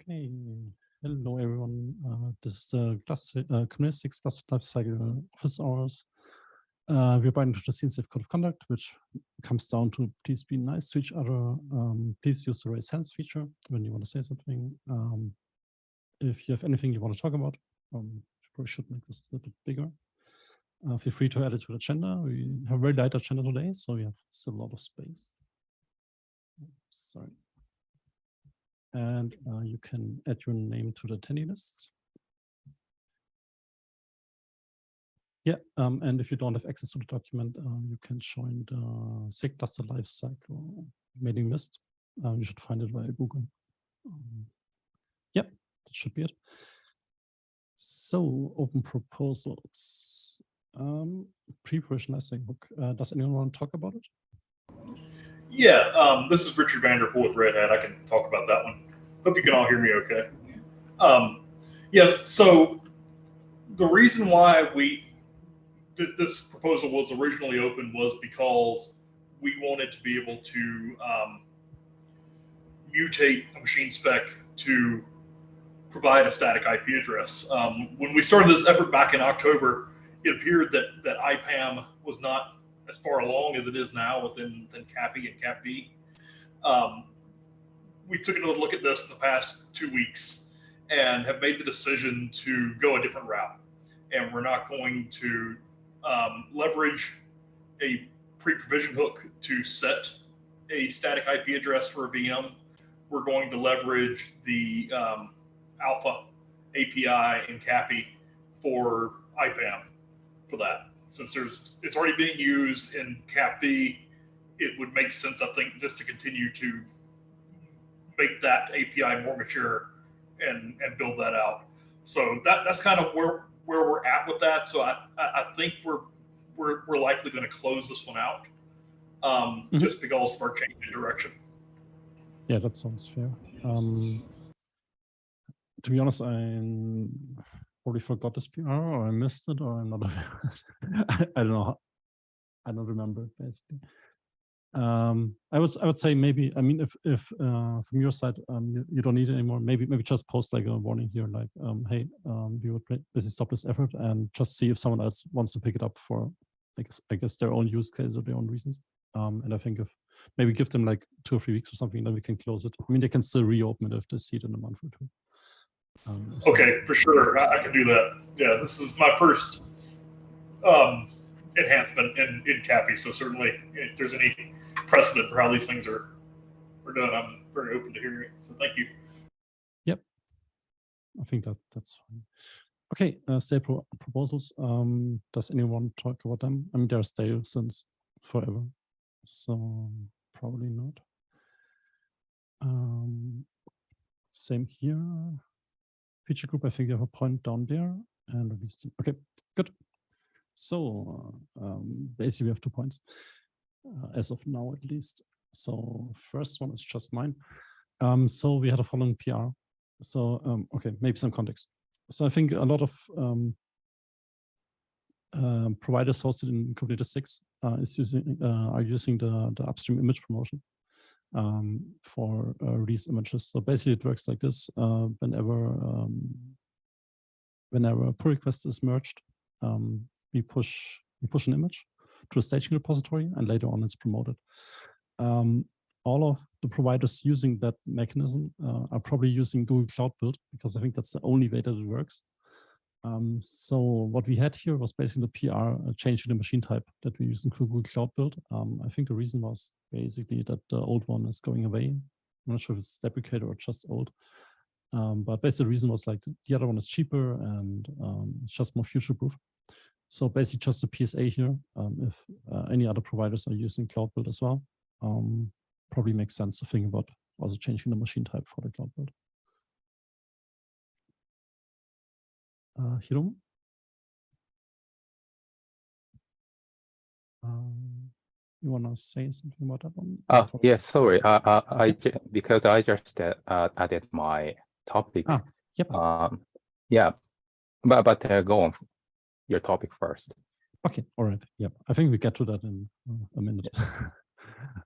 Okay, hello everyone. This is the Community6 Cluster Lifecycle office hours. We're biting into the scene-safe code of conduct, which comes down to please be nice to each other. Please use the raise hands feature when you want to say something. If you have anything you want to talk about, you probably should make this a little bit bigger. Feel free to add it to the agenda. We have a very light agenda today, so we have still a lot of space. Sorry. And you can add your name to the attendee list. Yeah, and if you don't have access to the document, you can join the SIG Cluster Lifecycle mailing list. You should find it via Google. Yep, that should be it. So, open proposals. Pre-version lifecycle book. Does anyone want to talk about it? Yeah, this is Richard Vanderpool with Red Hat. I can talk about that one. Hope you can all hear me okay. Yeah, so the reason why this proposal was originally open was because we wanted to be able to mutate a machine spec to provide a static IP address. When we started this effort back in October, it appeared that IPAM was not as far along as it is now within CAPI and CAPV. We took another look at this in the past 2 weeks and have made the decision to go a different route. And we're not going to leverage a pre-provision hook to set a static IP address for a VM. We're going to leverage the Alpha API in CAPI for IPAM for that. Since it's already being used in CAPV, it would make sense, I think, just to continue to make that API more mature and build that out. So that's kind of where we're at with that. So I think we're likely going to close this one out just because of our change in direction. Yeah, that sounds fair. To be honest, I probably forgot this PR, or I missed it, or I'm not aware. I don't know. I don't remember it basically. I would say maybe. I mean, if from your side you don't need it anymore, maybe just post like a warning here, like hey, we would basically stop this effort and just see if someone else wants to pick it up for, I guess their own use case or their own reasons. And I think if maybe give them like 2 or 3 weeks or something, then we can close it. I mean, they can still reopen it if they see it in a month or 2. Okay, for sure, I can do that. Yeah, this is my first enhancement in CAPI, so certainly if there's any precedent for how these things are done, I'm very open to hearing it. So thank you. Yep, I think that's fine. Okay, stale proposals. Does anyone talk about them? I mean, they're stale since forever, so probably not. Same here. Feature group, I think you have a point down there and release them. Okay, good. So basically we have 2 points as of now at least. So first one is just mine. So we had a following PR. So okay, maybe some context. So I think a lot of providers hosted in Kubernetes 6 are using the upstream image promotion for release images. So basically it works like this. Whenever a pull request is merged, we push an image to a staging repository, and later on it's promoted. All of the providers using that mechanism are probably using Google Cloud Build, because I think that's the only way that it works. So what we had here was basically the PR change in the machine type that we use in Google Cloud Build. I think the reason was basically that the old one is going away. I'm not sure if it's deprecated or just old. But basically the reason was like the other one is cheaper and it's just more future-proof. So basically just a PSA here. If any other providers are using Cloud Build as well, probably makes sense to think about also changing the machine type for the Cloud Build. Hirom? You want to say something about that one? Yeah, sorry. Because I just added my topic. Yep. Yeah, but go on your topic first. Okay, all right. Yep, I think we get to that in a minute.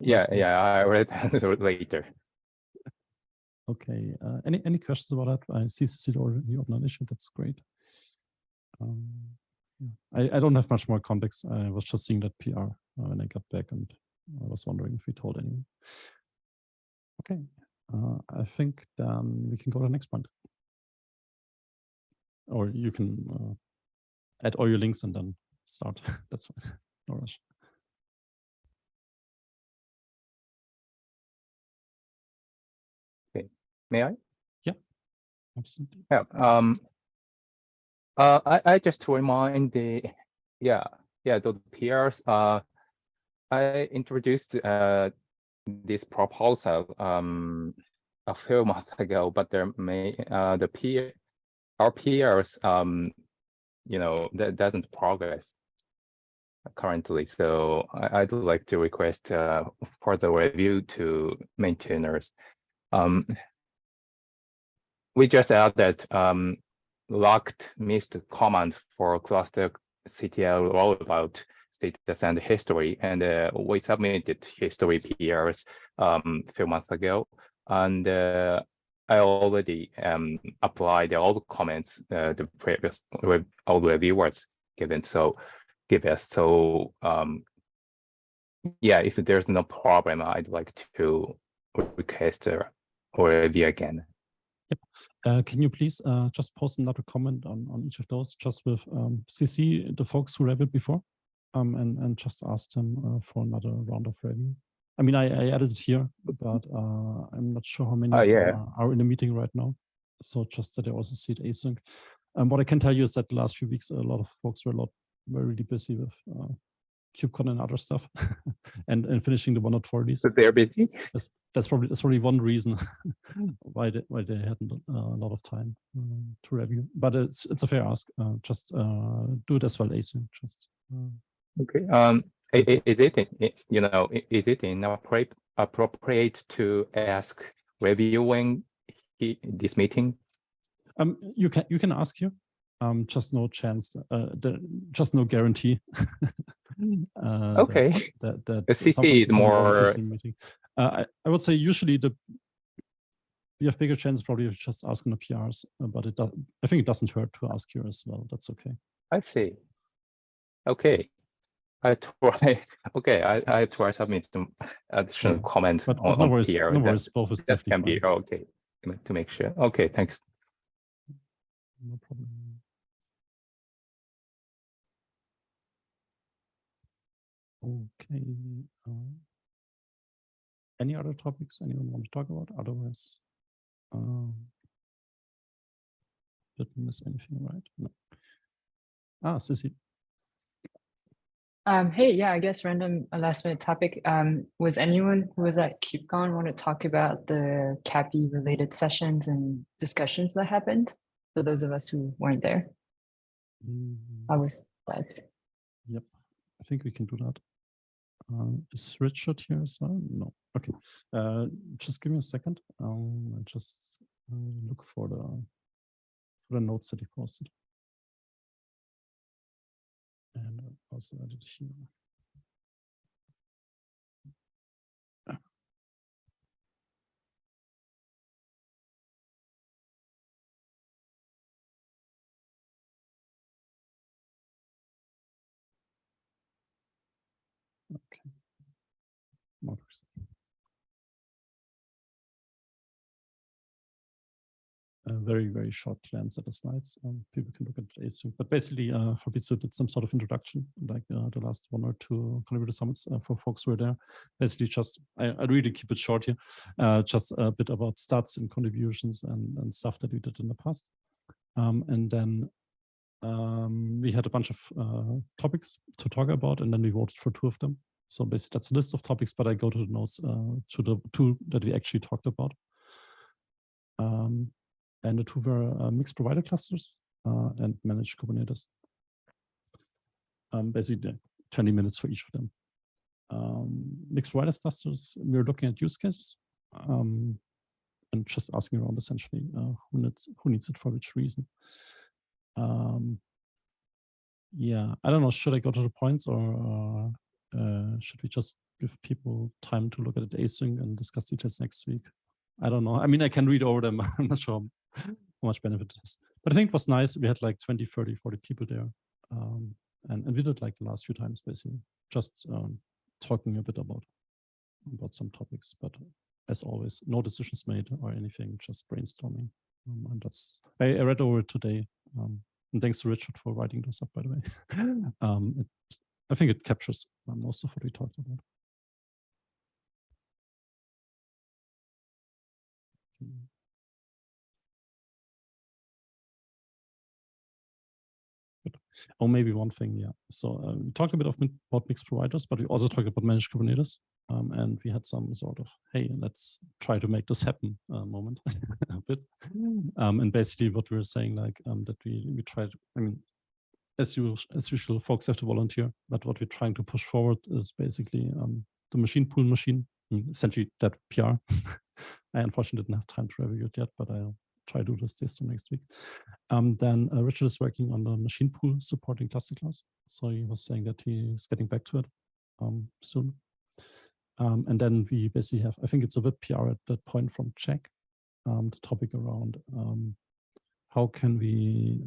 Yeah, I read it later. Okay. Any questions about that? I see Cecile already opened an issue. That's great. Yeah. I don't have much more context. I was just seeing that PR when I got back, and I was wondering if we told anyone. Okay. I think then we can go to the next point. Or you can add all your links and then start. That's fine. No rush. Okay. May I? Yeah, absolutely. Yeah. I just remind those peers. I introduced this proposal a few months ago, but our peers that doesn't progress currently. So I'd like to request further review to maintainers. We just added locked missed command for cluster CTL rollout status and history, and we submitted history PRs a few months ago, and I already applied all the comments the previous all the reviewers given. So yeah, if there's no problem, I'd like to request a review again. Can you please just post another comment on each of those, just with CC the folks who read it before, and just ask them for another round of review. I mean, I added it here, but I'm not sure how many of them are in the meeting right now. So just that I also see it async. What I can tell you is that the last few weeks, a lot of folks were really busy with KubeCon and other stuff, and finishing the 1.4 So they're busy. That's probably one reason why they hadn't a lot of time to review. But it's a fair ask. Just do it as well, async. Just okay. Is it inappropriate to ask reviewing this meeting? You can ask here. Just no chance. Just no guarantee. Okay. That the CC is more. I would say usually you have bigger chance probably of just asking the PRs, but I think it doesn't hurt to ask here as well. That's okay. I see. Okay. I try. Okay, I try submit some additional comment but on no worries, PR. No worries, both is that definitely can be fine. okay to make sure. Okay, thanks. No problem. Okay. Any other topics anyone want to talk about? Otherwise, didn't miss anything, right? No. Sissy. Hey, yeah, I guess random last minute topic. Was anyone who was at KubeCon want to talk about the CAPI related sessions and discussions that happened? For those of us who weren't there. I was that. Yep, I think we can do that. Is Richard here as well? No. Okay. Just give me a second. I'll just look for the notes that he posted. And I also added here. Okay. Motors. A very, very short glance at the slides. People can look at the async. But basically, Fabrizio did some sort of introduction, like the last 1 or 2 contributor summits for folks who were there. Basically, just I really keep it short here. Just a bit about stats and contributions and stuff that we did in the past. And then we had a bunch of topics to talk about, and then we voted for 2 of them. So basically, that's a list of topics, but I go to the notes to the 2 that we actually talked about. And the 2 were mixed provider clusters and managed Kubernetes. Basically 20 minutes for each of them. Mixed provider clusters, we were looking at use cases and just asking around essentially who needs it for which reason. Yeah, I don't know, should I go to the points or should we just give people time to look at it async and discuss details next week? I don't know. I mean, I can read over them. I'm not sure how much benefit it is. But I think it was nice. We had like 20, 30, 40 people there. And we did like the last few times, basically, just talking a bit about some topics. But as always, no decisions made or anything, just brainstorming. And that's, I read over it today. And thanks to Richard for writing this up, by the way. I think it captures most of what we talked about. Good. Oh, maybe one thing, yeah. So we talked a bit about mixed providers, but we also talked about managed Kubernetes. And we had some sort of, hey, let's try to make this happen moment a bit. And basically what we were saying, like that we tried, I mean, as usual, folks have to volunteer, but what we're trying to push forward is basically the machine pool machine, essentially that PR. I unfortunately didn't have time to review it yet, but I'll try to do this next week. Then Richard is working on the machine pool supporting cluster class. So he was saying that he's getting back to it soon. And then we basically have, I think it's a bit PR at that point from Jack, the topic around how can we,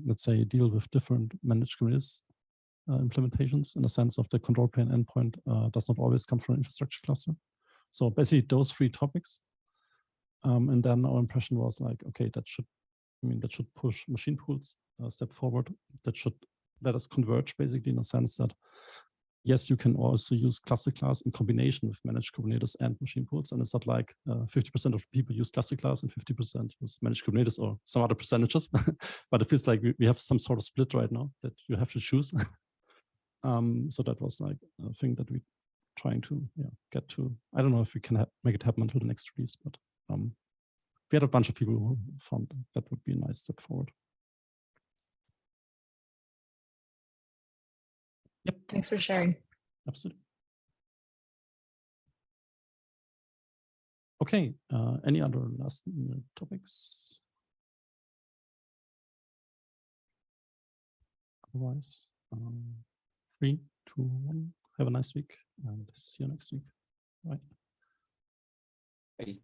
let's say, deal with different managed Kubernetes implementations in the sense of the control plane endpoint does not always come from an infrastructure cluster. So basically those three topics. And then our impression was like, okay, that should push machine pools a step forward. That should let us converge basically in the sense that, yes, you can also use cluster class in combination with managed Kubernetes and machine pools. And it's not like 50% of people use cluster class and 50% use managed Kubernetes or some other percentages. But it feels like we have some sort of split right now that you have to choose. So that was like a thing that we trying to get to. I don't know if we can make it happen until the next release, but we had a bunch of people who found that would be a nice step forward. Yep. Thanks for sharing. Absolutely. Okay. Any other last topics? Otherwise, 3, 2, 1. Have a nice week and see you next week. Bye. Bye.